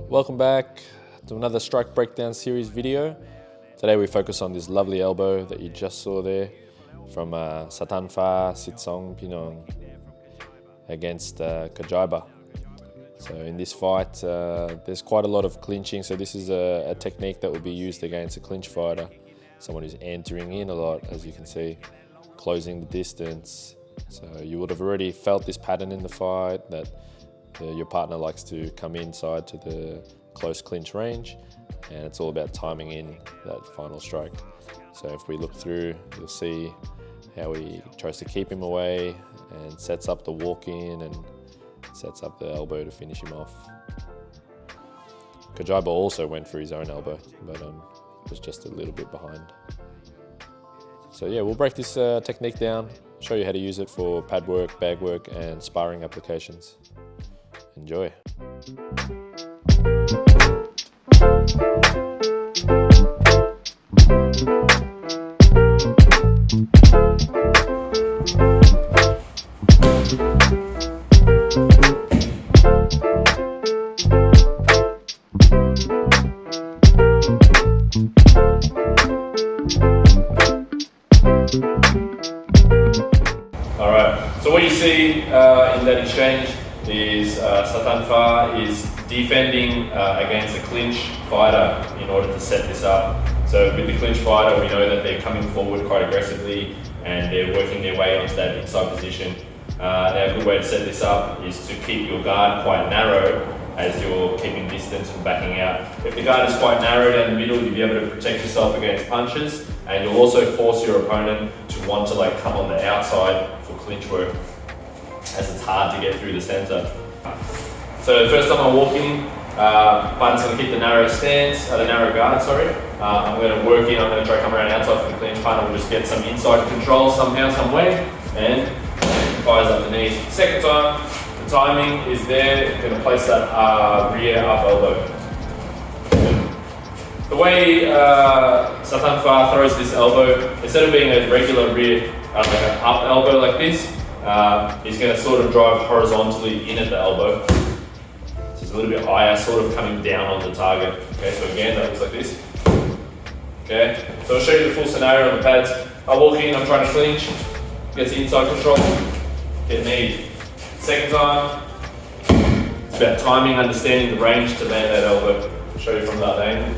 Welcome back to another strike breakdown series video. Today we focus on this lovely elbow that you just saw there from Sathanfah, Sitsongpeenong against Cajaiba. So in this fight, there's quite a lot of clinching. So this is a technique that will be used against a clinch fighter. Someone who's entering in a lot, as you can see, closing the distance. So you would have already felt this pattern in the fight that your partner likes to come inside to the close clinch range, and it's all about timing in that final strike. So if we look through, you'll see how he tries to keep him away and sets up the walk in and sets up the elbow to finish him off. Cajaiba also went for his own elbow, but was just a little bit behind. So yeah, we'll break this technique down, show you how to use it for pad work, bag work, and sparring applications. Enjoy. Alright, so what you see in that exchange is Sathanfah is defending against a clinch fighter in order to set this up. So with the clinch fighter, we know that they're coming forward quite aggressively and they're working their way onto that inside position. Now a good way to set this up is to keep your guard quite narrow as you're keeping distance and backing out. If the guard is quite narrow down the middle, you'll be able to protect yourself against punches, and you'll also force your opponent to want to come on the outside for clinch work, as it's hard to get through the center. So the first time I walk in, partner's going to keep the narrow stance, the narrow guard, sorry. I'm going to work in, I'm going to try to come around outside for the clinch. Partner will just get some inside control somehow, some way, and fires up the knee. Second time, the timing is there, I'm going to place that rear up elbow. The way Sathanfah throws this elbow, instead of being a regular rear, like an up elbow like this, he's going to sort of drive horizontally in at the elbow. So it's a little bit higher, sort of coming down on the target. Okay, so again, that looks like this. Okay, so I'll show you the full scenario on the pads. I walk in, I'm trying to clinch, gets the inside control, get kneed. Second time, it's about timing, understanding the range to land that elbow. I'll show you from that angle.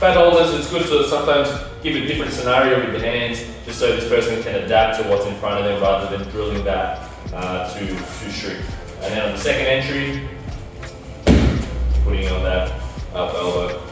Pad holders, it's good to sometimes give a different scenario with the hands, just so this person can adapt to what's in front of them rather than drilling that too strict. And then on the second entry, putting on that up elbow.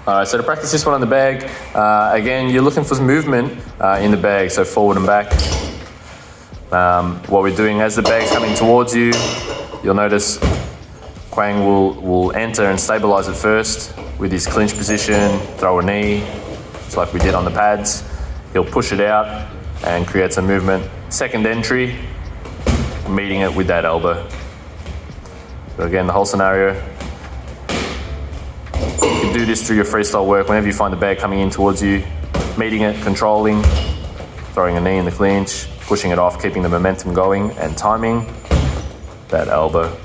Alright, so to practice this one on the bag, again, you're looking for some movement in the bag, so forward and back. What we're doing as the bag's coming towards you, you'll notice Quang will enter and stabilize it first with his clinch position, throw a knee, just like we did on the pads. He'll push it out and create some movement. Second entry, meeting it with that elbow. So again, the whole scenario. You can do this through your freestyle work whenever you find the bag coming in towards you, meeting it, controlling, throwing a knee in the clinch, pushing it off, keeping the momentum going, and timing that elbow.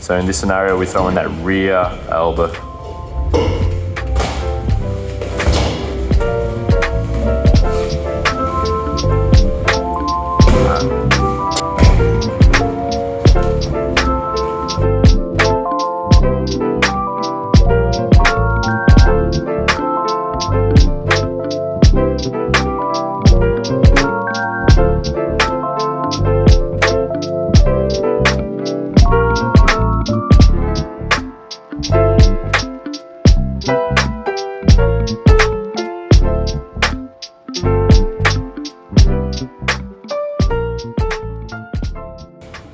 So in this scenario, we throw in that rear elbow.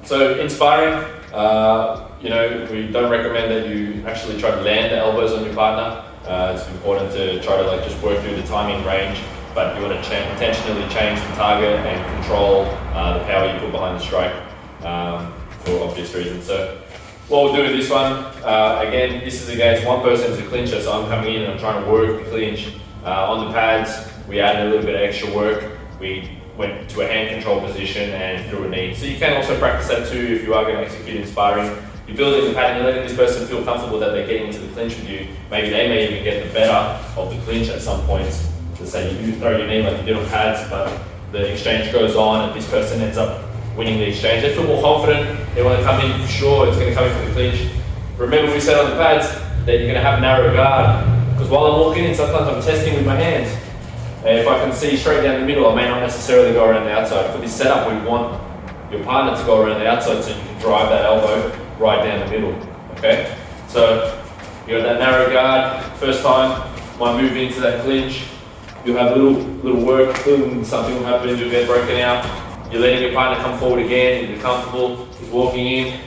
So in sparring, we don't recommend that you actually try to land the elbows on your partner. It's important to try to just work through the timing range, but you want to intentionally change the target and control the power you put behind the strike for obvious reasons. So what we'll do with this one, again, this is against one person as a clincher, so I'm coming in and I'm trying to work the clinch. On the pads, we added a little bit of extra work. We went to a hand control position and threw a knee. So you can also practice that too if you are going to execute in sparring. You're building the pattern, you're letting this person feel comfortable that they're getting into the clinch with you. Maybe they may even get the better of the clinch at some points. To say you throw your knee like you did on pads, but the exchange goes on and this person ends up winning the exchange. They feel more confident, they want to come in for sure, it's going to come in for the clinch. Remember we said on the pads that you're going to have narrow guard, because while I'm walking in, sometimes I'm testing with my hands. And if I can see straight down the middle, I may not necessarily go around the outside. For this setup, we want your partner to go around the outside so you can drive that elbow right down the middle, okay? So, you got that narrow guard, first time, might move into that clinch, you'll have a little work, boom, something will happen, you'll get broken out, you're letting your partner come forward again, you're comfortable, he's walking in,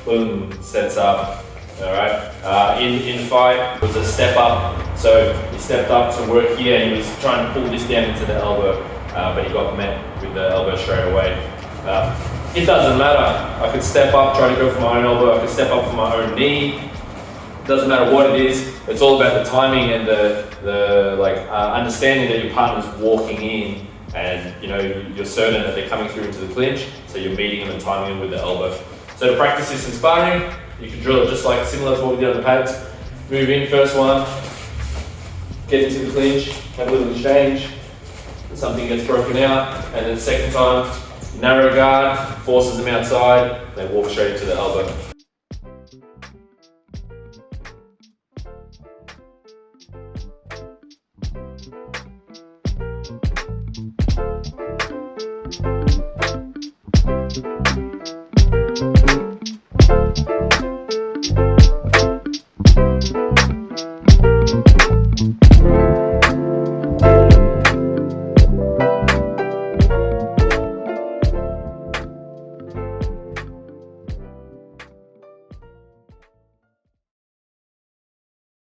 boom, sets up, all right? In the fight, it was a step up, so he stepped up to work here and he was trying to pull this down into the elbow, but he got met with the elbow straight away. It doesn't matter. I could step up, try to go for my own elbow, I could step up for my own knee. It doesn't matter what it is, it's all about the timing and the understanding that your partner's walking in and you're certain that they're coming through into the clinch, so you're meeting them and timing them with the elbow. So to practice this in sparring, you can drill it just like similar to what we did on the pads. Move in, first one, get into the clinch, have a little exchange, something gets broken out, and then second time, narrow guard, forces them outside, they walk straight into the elbow.